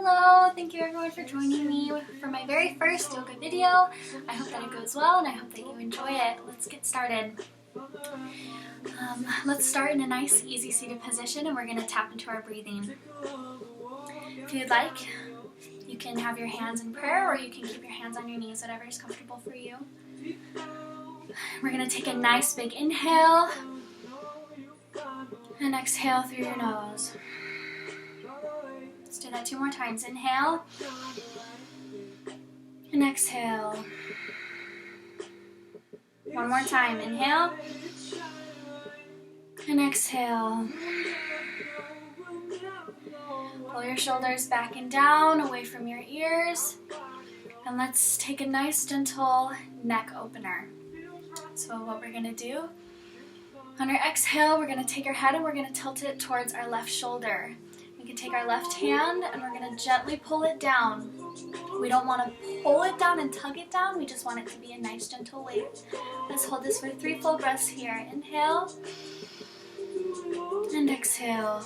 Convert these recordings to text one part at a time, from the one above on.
Hello! Thank you everyone for joining me for my very first yoga video. I hope that it goes well and I hope that you enjoy it. Let's get started. Let's start in a nice, easy seated position and we're going to tap into our breathing. If you'd like, you can have your hands in prayer or you can keep your hands on your knees, whatever is comfortable for you. We're going to take a nice big inhale and exhale through your nose. Let's do that 2 more times. Inhale and exhale. 1 more time. Inhale and exhale. Pull your shoulders back and down, away from your ears. And let's take a nice gentle neck opener. So what we're going to do, on our exhale, we're going to take our head and we're going to tilt it towards our left shoulder. We can take our left hand and we're going to gently pull it down. We don't want to pull it down and tug it down. We just want it to be a nice gentle wave. Let's hold this for 3 full breaths here. Inhale and exhale.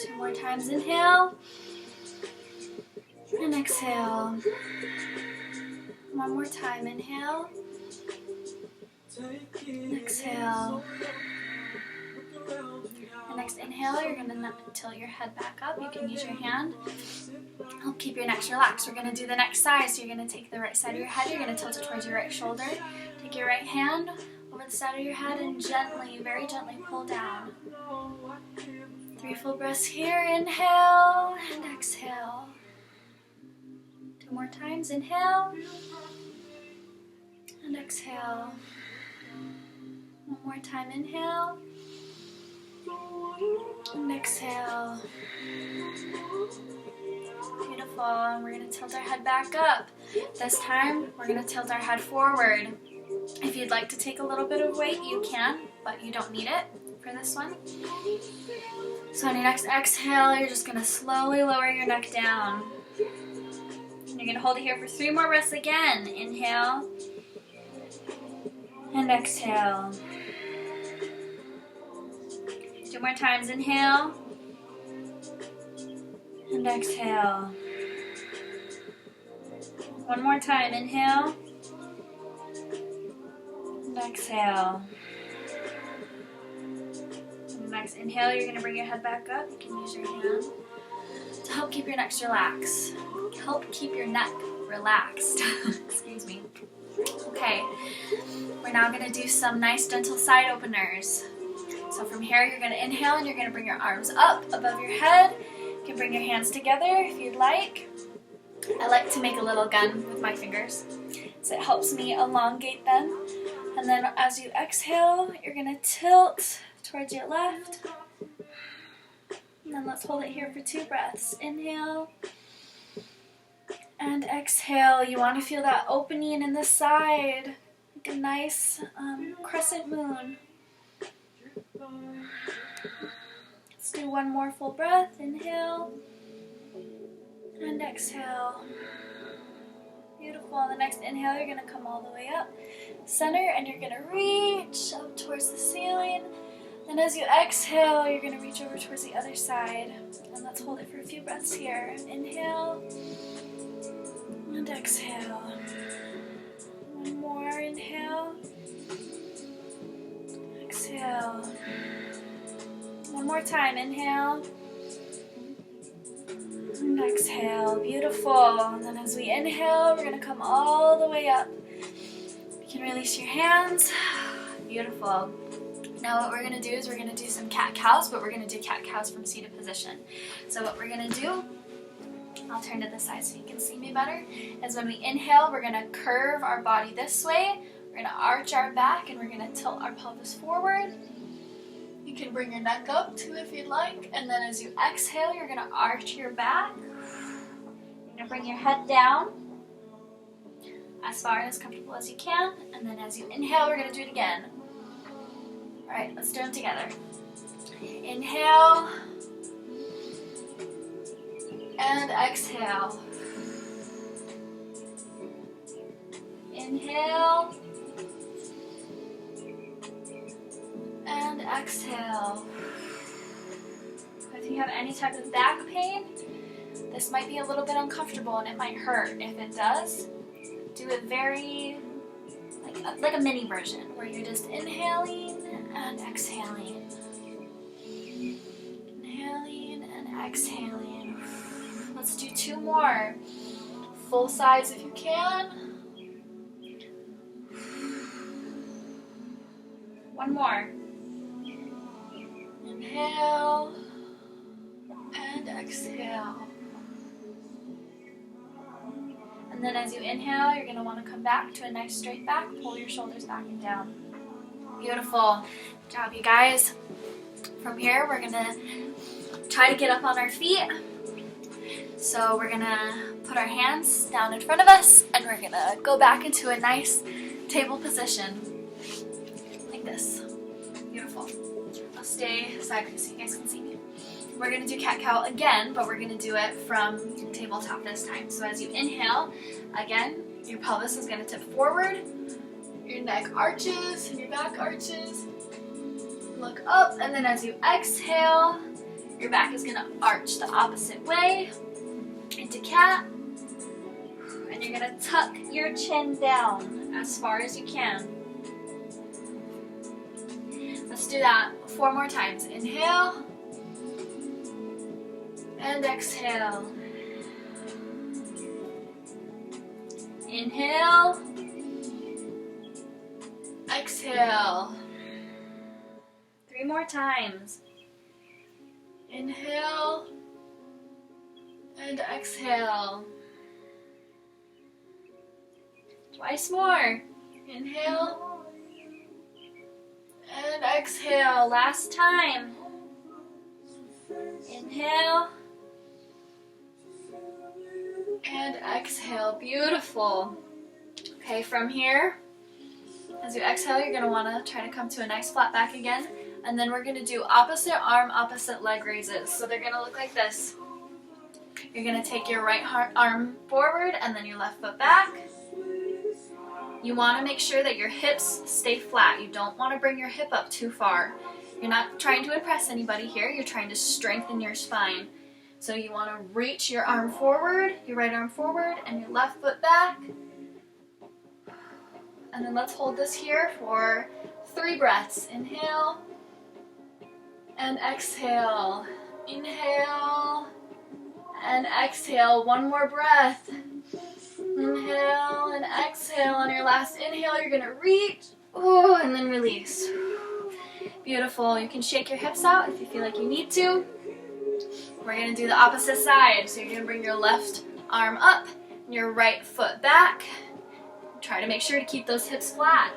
2 more times. Inhale and exhale. 1 more time. Inhale and exhale. The next inhale, you're going to tilt your head back up. You can use your hand. Help keep your neck relaxed. We're going to do the next side. So you're going to take the right side of your head. You're going to tilt it towards your right shoulder. Take your right hand over the side of your head and gently, very gently pull down. 3 full breaths here. Inhale and exhale. 2 more times. Inhale and exhale. 1 more time. Inhale and exhale. Beautiful. And we're going to tilt our head back up. This time, we're going to tilt our head forward. If you'd like to take a little bit of weight, you can, but you don't need it for this one. So on your next exhale, you're just going to slowly lower your neck down. And you're going to hold it here for 3 more breaths again. Inhale and exhale. 2 more times. Inhale and exhale. 1 more time. Inhale and exhale. And the next inhale, you're going to bring your head back up. You can use your hand to help keep your neck relaxed. Help keep your neck relaxed. Excuse me. Okay, we're now going to do some nice gentle side openers. So from here, you're going to inhale and you're going to bring your arms up above your head. You can bring your hands together if you'd like. I like to make a little gun with my fingers, so it helps me elongate them. And then as you exhale, you're going to tilt towards your left. And then let's hold it here for 2 breaths. Inhale and exhale. You want to feel that opening in the side, like a nice crescent moon. Let's do 1 more full breath. Inhale and exhale. Beautiful. The next inhale, you're going to come all the way up center and you're going to reach up towards the ceiling. Then as you exhale, you're going to reach over towards the other side. And let's hold it for a few breaths here. Inhale and exhale. 1 more. Inhale. Exhale. 1 more time. Inhale and exhale. Beautiful. And then as we inhale, we're going to come all the way up. You can release your hands. Beautiful. Now what we're going to do is we're going to do some cat-cows, but we're going to do cat-cows from seated position. So what we're going to do, I'll turn to the side so you can see me better, is when we inhale, we're going to curve our body this way. We're going to arch our back and we're going to tilt our pelvis forward. You can bring your neck up too if you'd like. And then as you exhale, you're going to arch your back. You're going to bring your head down as far and as comfortable as you can. And then as you inhale, we're going to do it again. All right, let's do them together. Inhale and exhale. Inhale and exhale. If you have any type of back pain, this might be a little bit uncomfortable and it might hurt. If it does, do it very, like a mini version where you're just inhaling and exhaling. Inhaling and exhaling. Let's do 2 more. Full size if you can. 1 more. Inhale and exhale. And then as you inhale, you're going to want to come back to a nice straight back. Pull your shoulders back and down. Beautiful. Good job, you guys. From here, we're going to try to get up on our feet. So we're going to put our hands down in front of us, and we're going to go back into a nice table position. Like this. Beautiful. I'll stay sideways so you guys can see me. We're going to do cat-cow again, but we're going to do it from tabletop this time. So as you inhale, again, your pelvis is going to tip forward, your neck arches, and your back arches. Look up, and then as you exhale, your back is going to arch the opposite way into cat. And you're going to tuck your chin down as far as you can. Let's do that 4 more times. Inhale. And exhale. Inhale. Exhale. 3 more times. Inhale. And exhale. Twice more. Inhale. And exhale. Last time. Inhale. And exhale. Beautiful. Okay, from here, as you exhale, you're going to want to try to come to a nice flat back again. And then we're going to do opposite arm, opposite leg raises. So they're going to look like this. You're going to take your right arm forward and then your left foot back. You want to make sure that your hips stay flat. You don't want to bring your hip up too far. You're not trying to impress anybody here. You're trying to strengthen your spine. So you want to reach your arm forward, your right arm forward, and your left foot back. And then let's hold this here for 3 breaths. Inhale and exhale. Inhale and exhale. 1 more breath. Inhale and exhale. On your last inhale, you're going to reach, and then release. Beautiful. You can shake your hips out if you feel like you need to. We're going to do the opposite side. So you're going to bring your left arm up and your right foot back. Try to make sure to keep those hips flat.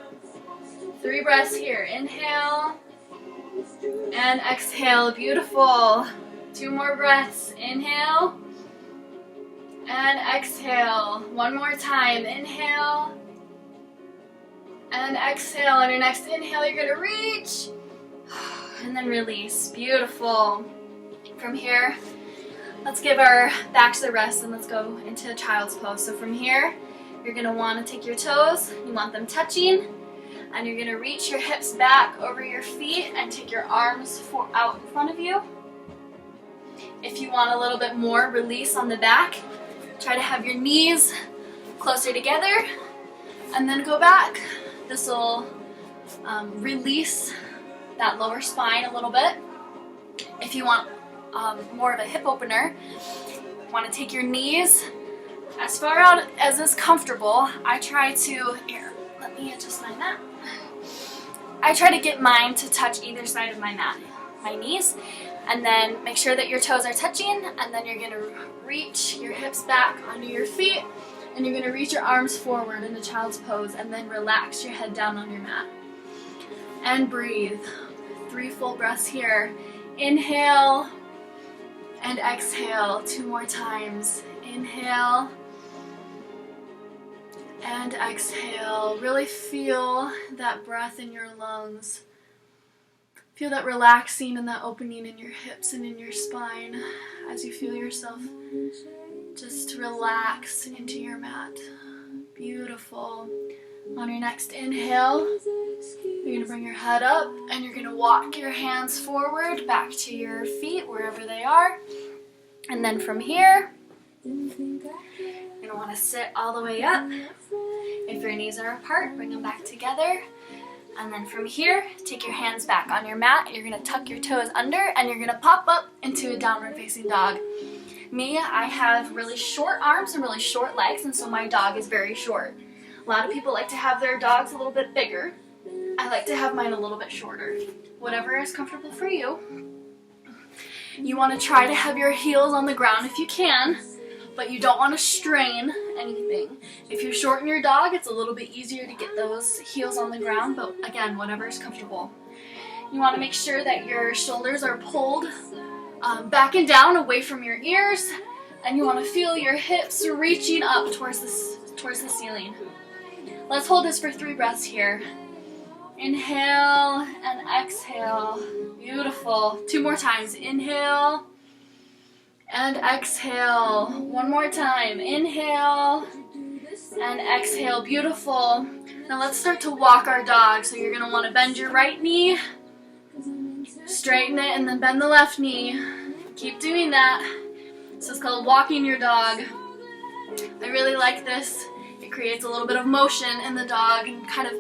3 breaths here. Inhale and exhale. Beautiful. 2 more breaths. Inhale and exhale. 1 more time. Inhale and exhale. On your next inhale, you're going to reach and then release. Beautiful. From here, let's give our backs a rest and let's go into child's pose. So from here, you're going to want to take your toes, you want them touching, and you're going to reach your hips back over your feet and take your arms out in front of you. If you want a little bit more release on the back, try to have your knees closer together and then go back. This will release that lower spine a little bit. If you want more of a hip opener, want to take your knees as far out as is comfortable. I try to, here, let me adjust my mat. I try to get mine to touch either side of my mat, my knees, and then make sure that your toes are touching, and then you're going to reach your hips back onto your feet, and you're going to reach your arms forward in the child's pose, and then relax your head down on your mat. And breathe. 3 full breaths here. Inhale and exhale 2 more times. Inhale and exhale. Really feel that breath in your lungs. Feel that relaxing and that opening in your hips and in your spine as you feel yourself just relax into your mat. Beautiful. On your next inhale, you're gonna bring your head up and you're gonna walk your hands forward back to your feet wherever they are. And then from here, you're gonna wanna sit all the way up. If your knees are apart, bring them back together. And then from here, take your hands back on your mat. You're gonna tuck your toes under and you're gonna pop up into a downward facing dog. Me, I have really short arms and really short legs, and so my dog is very short. A lot of people like to have their dogs a little bit bigger. I like to have mine a little bit shorter. Whatever is comfortable for you. You wanna try to have your heels on the ground if you can, but you don't wanna strain anything. If you shorten your dog, it's a little bit easier to get those heels on the ground, but again, whatever is comfortable. You wanna make sure that your shoulders are pulled back and down away from your ears, and you want to feel your hips reaching up towards the ceiling. Let's hold this for 3 breaths here. Inhale and exhale. Beautiful. 2 more times. Inhale and exhale. 1 more time. Inhale and exhale. Beautiful. Now let's start to walk our dog. So you're going to want to bend your right knee, straighten it, and then bend the left knee. Keep doing that. So it's called walking your dog. I really like this. It creates a little bit of motion in the dog and kind of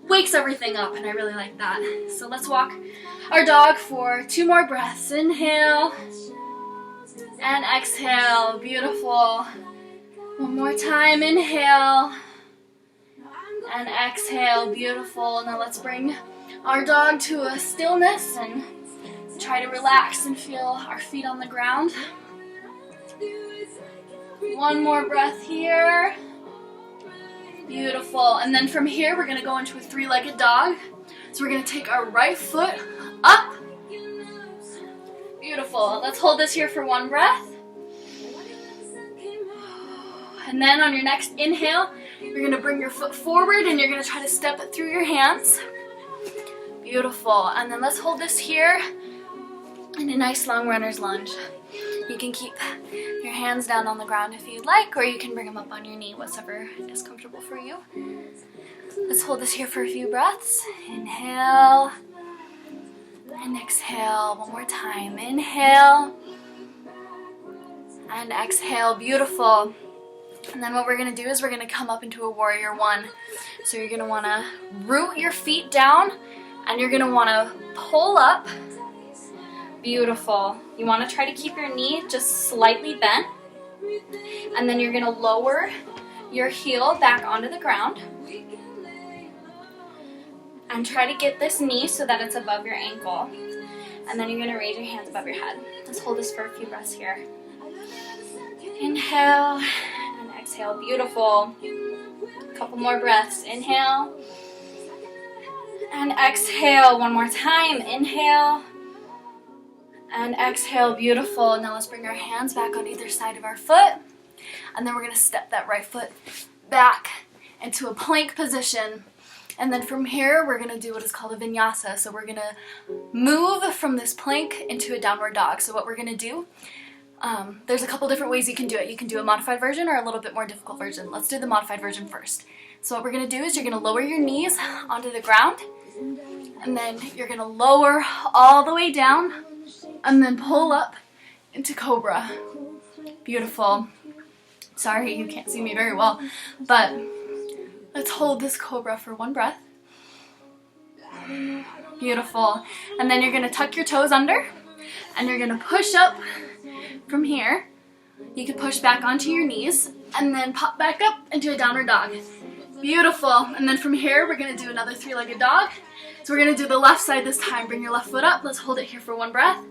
wakes everything up, and I really like that. So let's walk our dog for 2 more breaths. Inhale and exhale. Beautiful. 1 more time. Inhale and exhale. Beautiful. Now let's bring our dog to a stillness and try to relax and feel our feet on the ground. 1 more breath here. Beautiful. And then from here, we're going to go into a 3-legged dog. So we're going to take our right foot up. Beautiful. Let's hold this here for 1 breath. And then on your next inhale, you're going to bring your foot forward and you're going to try to step it through your hands. Beautiful. And then let's hold this here in a nice long runner's lunge. You can keep your hands down on the ground if you'd like, or you can bring them up on your knee, whatever is comfortable for you. Let's hold this here for a few breaths. Inhale and exhale. 1 more time. Inhale and exhale. Beautiful. And then what we're going to do is we're going to come up into a warrior 1. So you're going to want to root your feet down and you're going to want to pull up. Beautiful. You want to try to keep your knee just slightly bent. And then you're going to lower your heel back onto the ground. And try to get this knee so that it's above your ankle. And then you're going to raise your hands above your head. Let's hold this for a few breaths here. Inhale and exhale. Beautiful. A couple more breaths. Inhale and exhale. 1 more time. Inhale and exhale. Beautiful. Now let's bring our hands back on either side of our foot. And then we're going to step that right foot back into a plank position. And then from here, we're going to do what is called a vinyasa. So we're going to move from this plank into a downward dog. So what we're going to do, there's a couple different ways you can do it. You can do a modified version or a little bit more difficult version. Let's do the modified version first. So what we're going to do is you're going to lower your knees onto the ground. And then you're going to lower all the way down. And then pull up into cobra. Beautiful. Sorry, you can't see me very well, but let's hold this cobra for 1 breath. Beautiful. And then you're going to tuck your toes under, and you're going to push up from here. You can push back onto your knees, and then pop back up into a downward dog. Beautiful. And then from here, we're going to do another 3-legged dog. So we're going to do the left side this time. Bring your left foot up. Let's hold it here for 1 breath.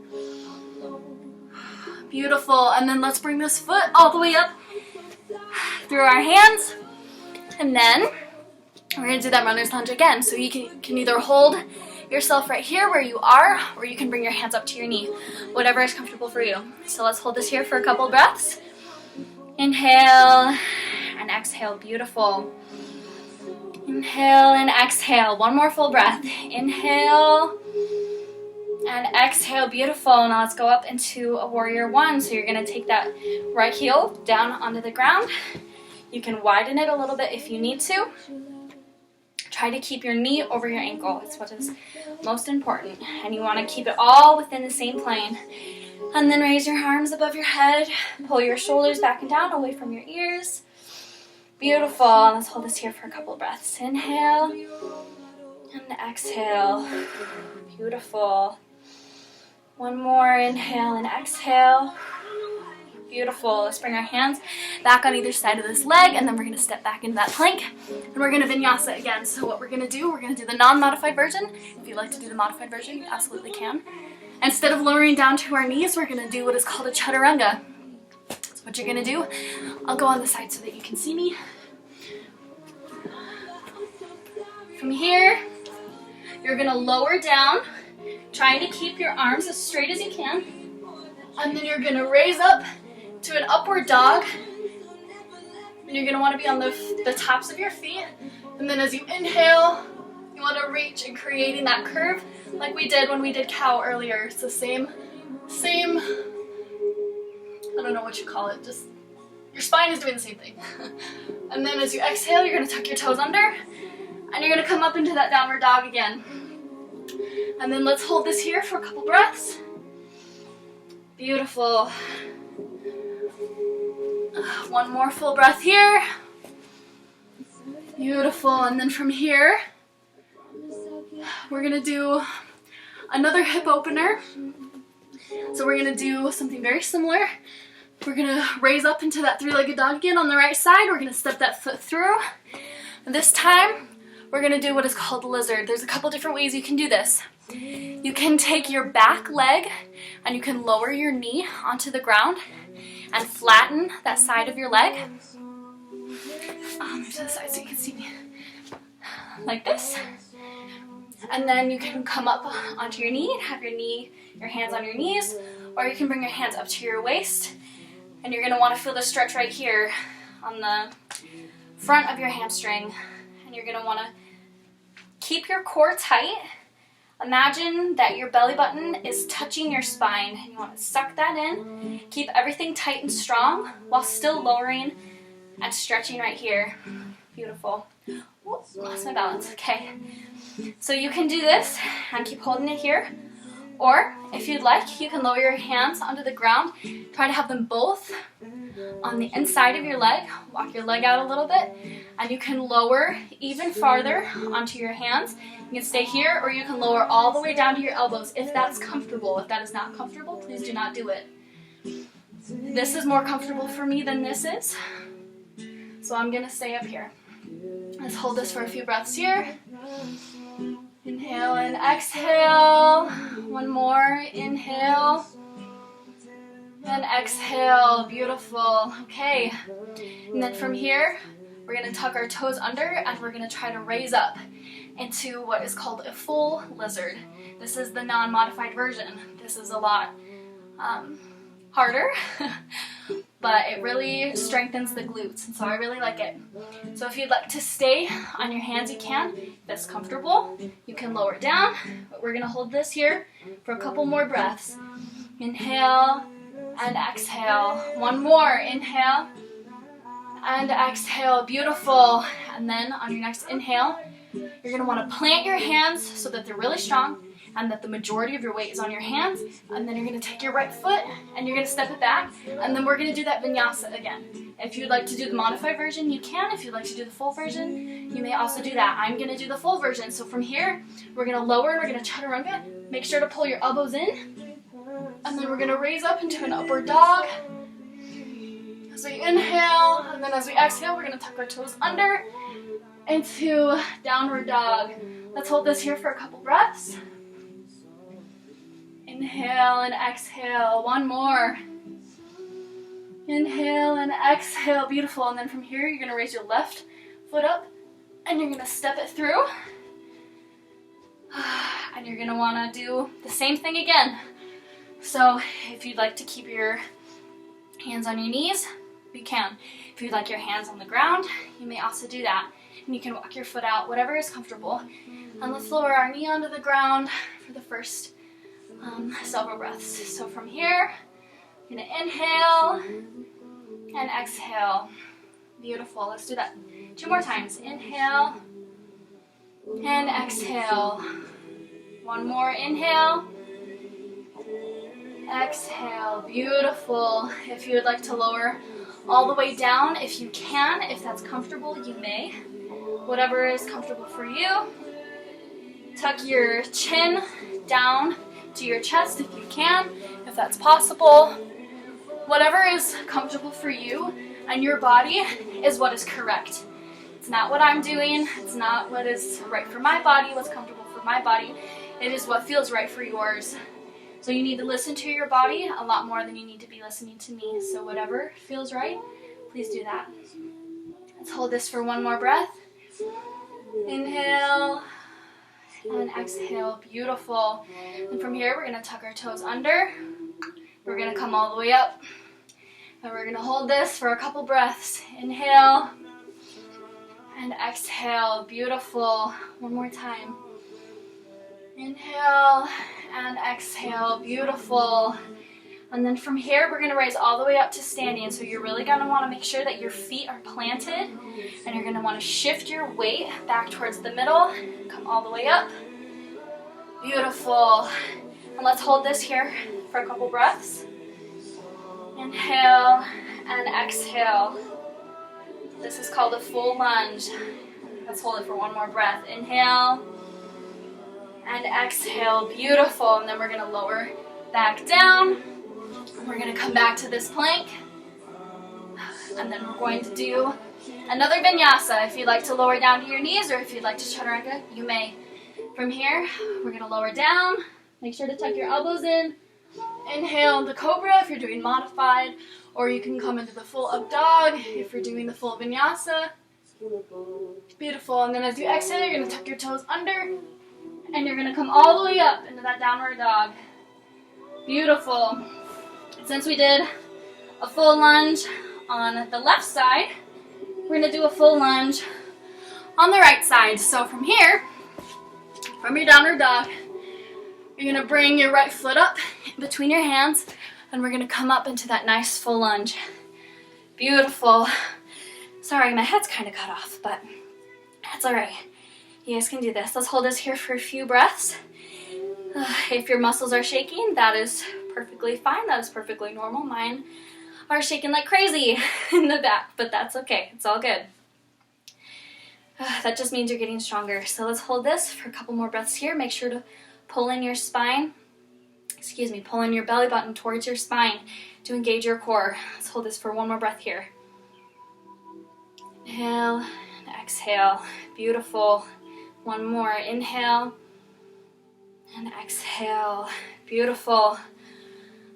Beautiful. And then let's bring this foot all the way up through our hands. And then we're going to do that runner's lunge again. So you can either hold yourself right here where you are, or you can bring your hands up to your knee. Whatever is comfortable for you. So let's hold this here for a couple of breaths. Inhale and exhale. Beautiful. Inhale and exhale. 1 more full breath. Inhale and exhale. Beautiful. Now let's go up into a warrior 1. So you're going to take that right heel down onto the ground. You can widen it a little bit if you need to. Try to keep your knee over your ankle. It's what is most important. And you want to keep it all within the same plane. And then raise your arms above your head. Pull your shoulders back and down away from your ears. Beautiful. Let's hold this here for a couple of breaths. Inhale and exhale. Beautiful. One more. Inhale and exhale. Beautiful. Let's bring our hands back on either side of this leg, and then we're going to step back into that plank, and we're going to vinyasa again. So what we're going to do the non-modified version. If you'd like to do the modified version, you absolutely can. Instead of lowering down to our knees, we're going to do what is called a chaturanga. So what you're going to do, I'll go on the side so that you can see me. From here, you're going to lower down, trying to keep your arms as straight as you can, and then you're going to raise up to an upward dog, and you're going to want to be on the tops of your feet, and then as you inhale, you want to reach and creating that curve like we did when we did cow earlier. It's the same, I don't know what you call it, just your spine is doing the same thing. And then as you exhale, you're going to tuck your toes under, and you're going to come up into that downward dog again. And then let's hold this here for a couple breaths. Beautiful. One more full breath here. Beautiful. And then from here, we're going to do another hip opener. So we're going to do something very similar. We're going to raise up into that three-legged dog again on the right side. We're going to step that foot through. And this time, we're going to do what is called lizard. There's a couple different ways you can do this. You can take your back leg and you can lower your knee onto the ground and flatten that side of your leg. Move to the side so you can see me. Like this. And then you can come up onto your knee and have your hands on your knees, or you can bring your hands up to your waist. And you're going to want to feel the stretch right here on the front of your hamstring. And you're going to want to keep your core tight. Imagine that your belly button is touching your spine. You want to suck that in. Keep everything tight and strong while still lowering and stretching right here. Beautiful. Ooh, lost my balance. Okay. So you can do this and keep holding it here. Or if you'd like, you can lower your hands onto the ground. Try to have them both on the inside of your leg. Walk your leg out a little bit. And you can lower even farther onto your hands. You can stay here, or you can lower all the way down to your elbows if that's comfortable. If that is not comfortable, please do not do it. This is more comfortable for me than this is. So I'm going to stay up here. Let's hold this for a few breaths here. Inhale and exhale. One more. Inhale and exhale. Beautiful. Okay. And then from here, we're going to tuck our toes under and we're going to try to raise up into what is called a full lizard. This is the non-modified version. This is a lot harder, but it really strengthens the glutes, and so I really like it. So if you'd like to stay on your hands, you can. If that's comfortable, you can lower it down, but we're going to hold this here for a couple more breaths. Inhale and exhale. One more. Inhale and exhale. Beautiful. And then on your next inhale, you're going to want to plant your hands so that they're really strong and that the majority of your weight is on your hands. And then you're going to take your right foot and you're going to step it back. And then we're going to do that vinyasa again. If you'd like to do the modified version, you can. If you'd like to do the full version, you may also do that. I'm going to do the full version. So from here, we're going to lower and we're going to chaturanga. Make sure to pull your elbows in. And then we're going to raise up into an upward dog. As we inhale, and then as we exhale, we're going to tuck our toes under into downward dog. Let's hold this here for a couple breaths. Inhale and exhale. One more. Inhale and exhale. Beautiful. And then from here, you're going to raise your left foot up and you're going to step it through. And you're going to want to do the same thing again. So if you'd like to keep your hands on your knees, you can. If you'd like your hands on the ground, you may also do that. And you can walk your foot out, whatever is comfortable. And let's lower our knee onto the ground for the first several breaths. So from here, you're going to inhale and exhale. Beautiful. Let's do that 2 more times. Inhale And exhale. One more, inhale. Exhale, beautiful. If you would like to lower all the way down, if you can, if that's comfortable, you may. Whatever is comfortable for you. Tuck your chin down to your chest if you can, if that's possible. Whatever is comfortable for you and your body is what is correct. It's not what I'm doing. It's not what is right for my body, what's comfortable for my body. It is what feels right for yours. So you need to listen to your body a lot more than you need to be listening to me. So whatever feels right, please do that. Let's hold this for one more breath. Inhale and exhale. Beautiful. And from here, we're going to tuck our toes under. We're going to come all the way up. And we're going to hold this for a couple breaths. Inhale and exhale. Beautiful. One more time. Inhale and exhale. Beautiful. And then from here, we're going to raise all the way up to standing. So you're really going to want to make sure that your feet are planted. And you're going to want to shift your weight back towards the middle. Come all the way up. Beautiful. And let's hold this here for a couple breaths. Inhale and exhale. This is called a full lunge. Let's hold it for one more breath. Inhale and exhale. Beautiful. And then we're going to lower back down. We're going to come back to this plank. And then we're going to do another vinyasa. If you'd like to lower down to your knees or if you'd like to chaturanga, you may. From here, we're going to lower down. Make sure to tuck your elbows in. Inhale into cobra if you're doing modified, or you can come into the full up dog if you're doing the full vinyasa. Beautiful. And then as you exhale, you're going to tuck your toes under, and you're going to come all the way up into that downward dog. Beautiful. Since we did a full lunge on the left side, we're going to do a full lunge on the right side. So from here, from your downward dog, you're going to bring your right foot up between your hands, and we're going to come up into that nice full lunge. Beautiful. Sorry, my head's kind of cut off, but that's all right. You guys can do this. Let's hold this here for a few breaths. If your muscles are shaking, that is perfectly fine. That is perfectly normal. Mine are shaking like crazy in the back, but that's okay. It's all good. That just means you're getting stronger. So let's hold this for a couple more breaths here. Make sure to pull in your spine. Pull in your belly button towards your spine to engage your core. Let's hold this for one more breath here. Inhale and exhale. Beautiful. One more. Inhale and exhale. Beautiful.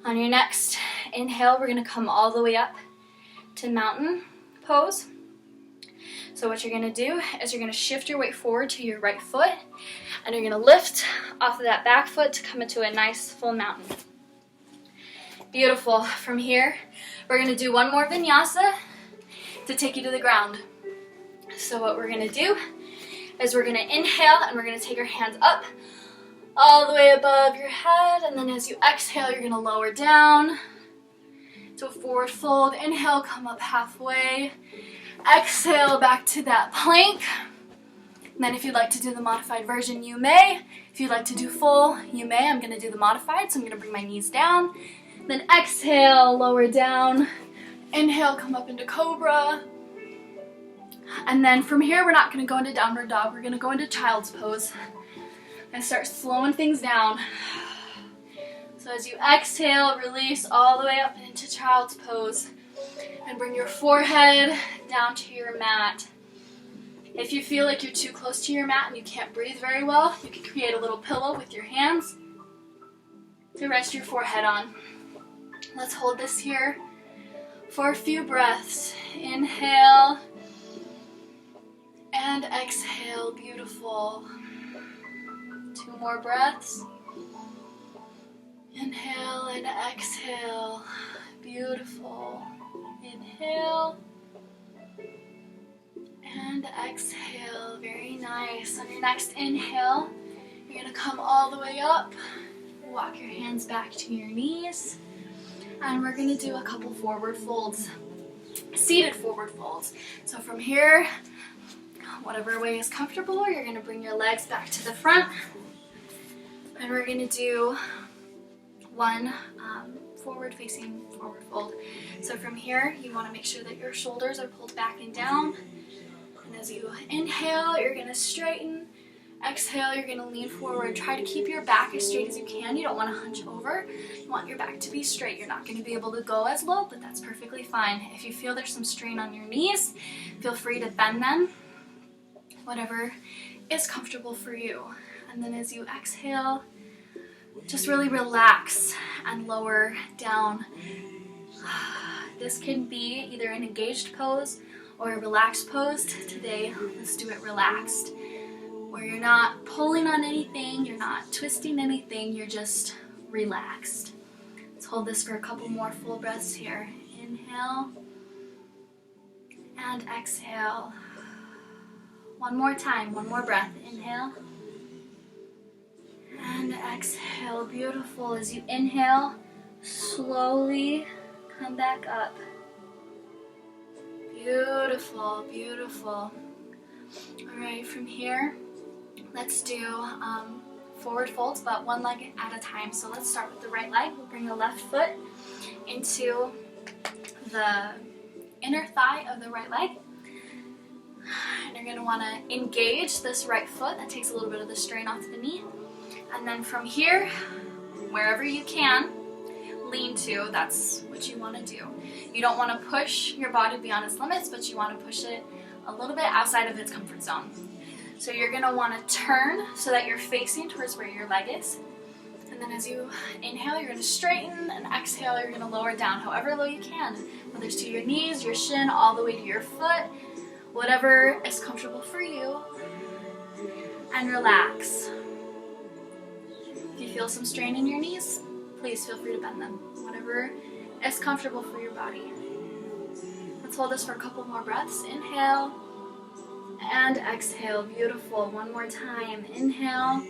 On your next inhale, we're going to come all the way up to mountain pose. So what you're going to do is you're going to shift your weight forward to your right foot, and you're going to lift off of that back foot to come into a nice full mountain. Beautiful. From here, we're going to do one more vinyasa to take you to the ground. So what we're going to do is we're going to inhale, and we're going to take our hands up all the way above your head, and then as you exhale, you're going to lower down to a forward fold. Inhale, come up halfway. Exhale back to that plank. And then if you'd like to do the modified version, you may. If you'd like to do full, you may. I'm going to do the modified, so I'm going to bring my knees down. Then exhale, lower down. Inhale, come up into cobra. And then from here, we're not going to go into downward dog. We're going to go into child's pose and start slowing things down. So as you exhale, release all the way up into child's pose. And bring your forehead down to your mat. If you feel like you're too close to your mat and you can't breathe very well, you can create a little pillow with your hands to rest your forehead on. Let's hold this here for a few breaths. Inhale and exhale. Beautiful. 2 more breaths. Inhale and exhale. Beautiful. Inhale and exhale. Very nice. On your next inhale, you're going to come all the way up. Walk your hands back to your knees. And we're going to do a couple forward folds. Seated forward folds. So from here, Whatever way is comfortable, you're going to bring your legs back to the front. And we're going to do one forward fold. So from here, you want to make sure that your shoulders are pulled back and down. And as you inhale, you're going to straighten. Exhale, you're going to lean forward. Try to keep your back as straight as you can. You don't want to hunch over. You want your back to be straight. You're not going to be able to go as low, but that's perfectly fine. If you feel there's some strain on your knees, feel free to bend them. Whatever is comfortable for you. And then as you exhale, just really relax and lower down. This can be either an engaged pose or a relaxed pose. Today, let's do it relaxed, where you're not pulling on anything, you're not twisting anything, you're just relaxed. Let's hold this for a couple more full breaths here. Inhale and exhale. One more time, one more breath. Inhale and exhale. Beautiful. As you inhale, slowly come back up. Beautiful, beautiful. All right, from here, let's do forward folds, but one leg at a time. So let's start with the right leg. We'll bring the left foot into the inner thigh of the right leg. And you're going to want to engage this right foot. That takes a little bit of the strain off the knee. And then from here, wherever you can, lean to. That's what you want to do. You don't want to push your body beyond its limits, but you want to push it a little bit outside of its comfort zone. So you're going to want to turn so that you're facing towards where your leg is. And then as you inhale, you're going to straighten, and exhale, you're going to lower down however low you can, whether it's to your knees, your shin, all the way to your foot, whatever is comfortable for you, and relax. If you feel some strain in your knees, please feel free to bend them, whatever is comfortable for your body. Let's hold this for a couple more breaths. Inhale and exhale. Beautiful. One more time. Inhale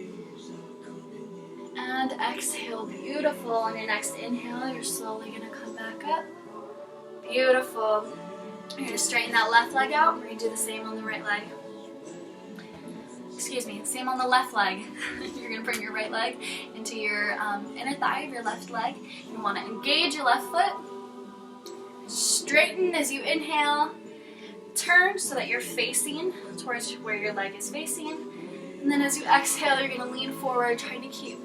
and exhale. Beautiful. On your next inhale, you're slowly going to come back up. Beautiful. You're going to straighten that left leg out. We're going to do the same on the right leg. Excuse me, same on the left leg. You're going to bring your right leg into your inner thigh of your left leg. You want to engage your left foot. Straighten as you inhale. Turn so that you're facing towards where your leg is facing. And then as you exhale, you're going to lean forward, trying to keep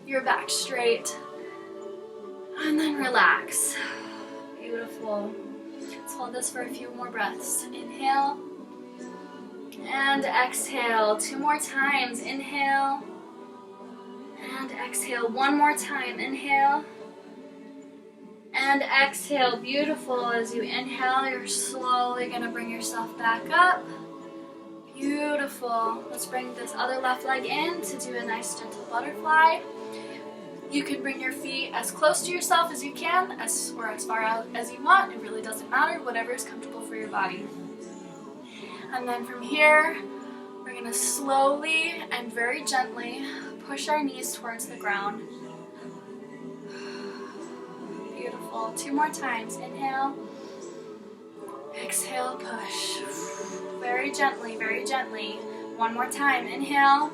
your back straight. And then relax. Beautiful. Let's hold this for a few more breaths. Inhale and exhale. Two more times. Inhale and exhale. One more time. Inhale and exhale. Beautiful. As you inhale, you're slowly going to bring yourself back up. Beautiful. Let's bring this other left leg in to do a nice gentle butterfly. You can bring your feet as close to yourself as you can, or as far out as you want. It really doesn't matter, whatever is comfortable for your body. And then from here, we're going to slowly and very gently push our knees towards the ground. Beautiful. Two more times. Inhale. Exhale, push. Very gently, very gently. One more time. Inhale.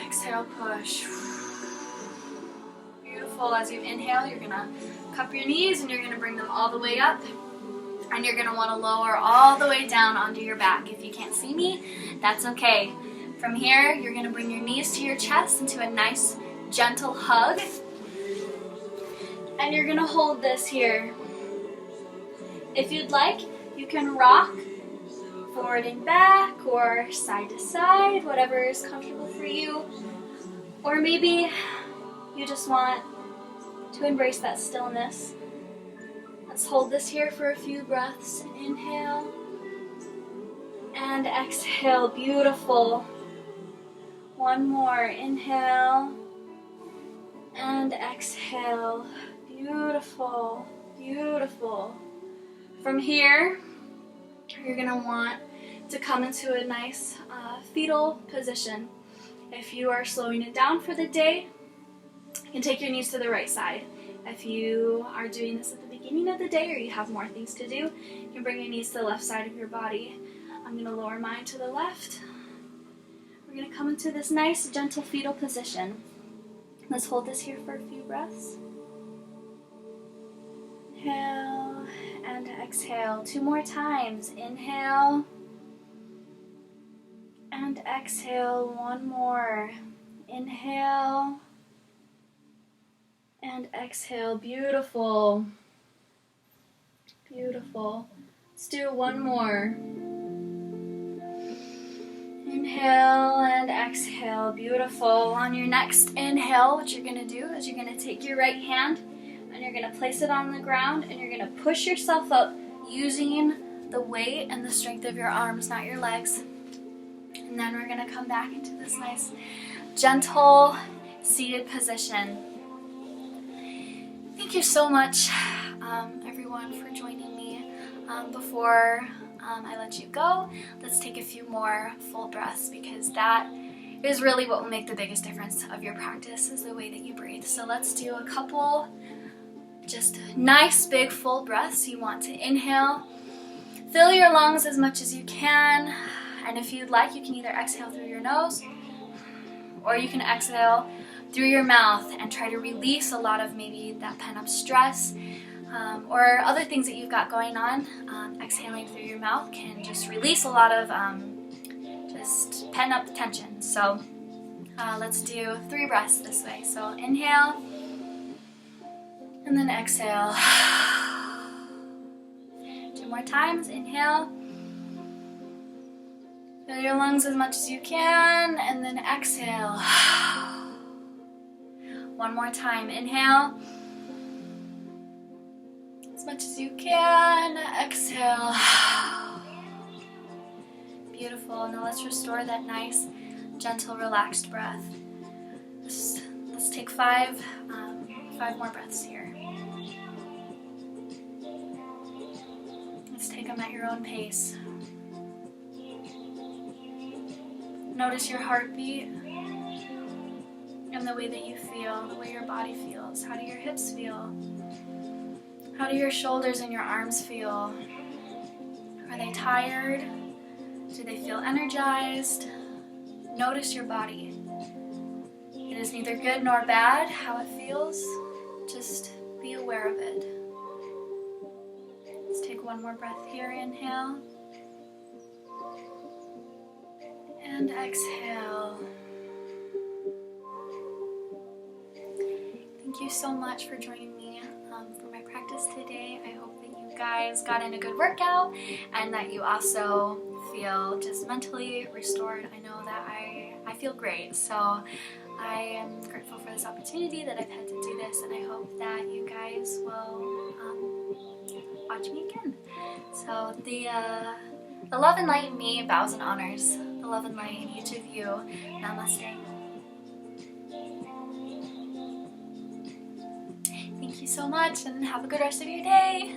Exhale, push. Beautiful. As you inhale, you're going to cup your knees and you're going to bring them all the way up. And you're going to want to lower all the way down onto your back. If you can't see me, that's okay. From here, you're going to bring your knees to your chest into a nice, gentle hug. And you're going to hold this here. If you'd like, you can rock forward and back or side to side, whatever is comfortable for you. Or maybe you just want to embrace that stillness. Let's hold this here for a few breaths. Inhale and exhale. Beautiful. One more. Inhale and exhale. Beautiful. Beautiful. From here, you're going to want to come into a nice fetal position. If you are slowing it down for the day, you can take your knees to the right side. If you are doing this at the beginning of the day or you have more things to do, you can bring your knees to the left side of your body. I'm going to lower mine to the left. We're going to come into this nice, gentle fetal position. Let's hold this here for a few breaths. Inhale and exhale. 2 more times. Inhale and exhale. 1 more. Inhale and exhale. Beautiful. Beautiful. Let's do 1 more. Inhale and exhale. Beautiful. On your next inhale, what you're going to do is you're going to take your right hand and you're going to place it on the ground and you're going to push yourself up using the weight and the strength of your arms, not your legs. And then we're going to come back into this nice, gentle, seated position. Thank you so much, everyone, for joining me. Before I let you go, let's take a few more full breaths, because that is really what will make the biggest difference of your practice, is the way that you breathe. So let's do a couple just nice big full breaths. You want to inhale, fill your lungs as much as you can, and if you'd like, you can either exhale through your nose or you can exhale through your mouth and try to release a lot of maybe that pent-up stress or other things that you've got going on. Exhaling through your mouth can just release a lot of just pent-up tension. So let's do 3 breaths this way. So inhale and then exhale. 2 more times. Inhale. Fill your lungs as much as you can, and then exhale. 1 more time. Inhale as much as you can. Exhale. Beautiful. Now let's restore that nice, gentle, relaxed breath. Let's take 5 more breaths here. Let's take them at your own pace. Notice your heartbeat and the way that you feel, the way your body feels. How do your hips feel? How do your shoulders and your arms feel? Are they tired? Do they feel energized? Notice your body. It is neither good nor bad how it feels. Just be aware of it. Let's take 1 more breath here. Inhale. And exhale. Thank you so much for joining me for my practice today. I hope that you guys got in a good workout and that you also feel just mentally restored. I know that I feel great, so I am grateful for this opportunity that I've had to do this, and I hope that you guys will watch me again. So the love and light in me bows and honors the love and light in each of you. Namaste. Thank you so much, and have a good rest of your day.